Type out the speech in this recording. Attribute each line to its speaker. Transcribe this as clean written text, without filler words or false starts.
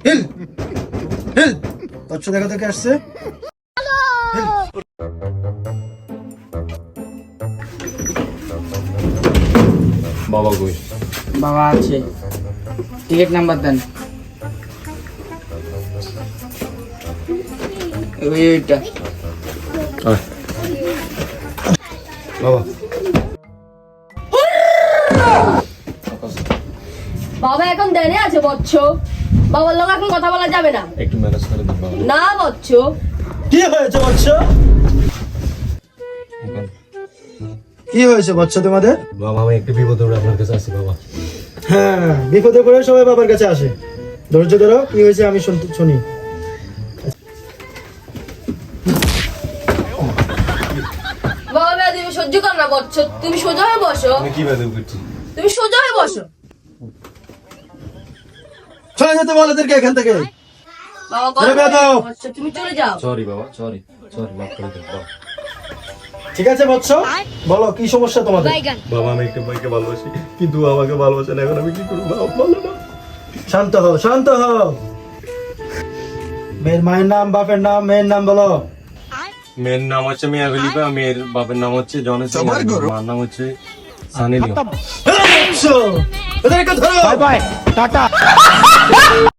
Speaker 1: Hill hill বচ্চ দেখা থেকে আসছে।
Speaker 2: বাবা কই?
Speaker 3: বাবা আছে, টিকিট নাম্বার দেন। ওইটা
Speaker 2: বাবা
Speaker 4: বাবা এখন দেনে আছে বচ্চ, বাবার লোক এখন কথা বলা যাবে না।
Speaker 2: একটু ম্যানেজ করে দিন বাবা।
Speaker 4: না বচ্চ,
Speaker 1: কি হয়েছে বচ্চ? কি হয়েছে বচ্চ তোমাদের?
Speaker 2: বাবা আমি একটু বিপদে পড়ে আপনার কাছে আসি বাবা।
Speaker 1: হ্যাঁ, বিপদে পড়ে সবাই বাবার কাছে আসে। ধৈর্য ধরো, কি হয়েছে আমি শুনি।
Speaker 4: বাবা তুমি সহ্য কর না বচ্চ, তুমি সোজা হয়ে বসো,
Speaker 2: আমি কি বেদব করছি?
Speaker 4: তুমি সোজা হয়ে বসো।
Speaker 1: চলে যেতে বল এদেরকে এখান থেকে।
Speaker 4: বাবা
Speaker 1: চলে বেয়াদব।
Speaker 4: বচ্চ তুমি চলে যাও।
Speaker 2: সরি বাবা, সরি সরি, মাফ করে দিন বাবা।
Speaker 1: ঠিক আছে বৎস, বলো কি সমস্যা তোমাদের?
Speaker 2: বাবা আমি একটা ভাইকে ভালোবাসি, কিন্তু আমাকে ভালোবাসে না, এখন আমি কি করবো বাবা বলো না।
Speaker 1: শান্ত হও, শান্ত হও। মেয়ের মায়ের নাম, বাপের নাম, মেয়ের নাম বলো।
Speaker 2: মেয়ের নাম হচ্ছে মিয়া খলিফা, মেয়ের বাপের নাম হচ্ছে জনেশ, মার নাম হচ্ছে সানি লিওন।
Speaker 1: বৎস, এদেরকে ধরো।
Speaker 3: Bye bye, tata.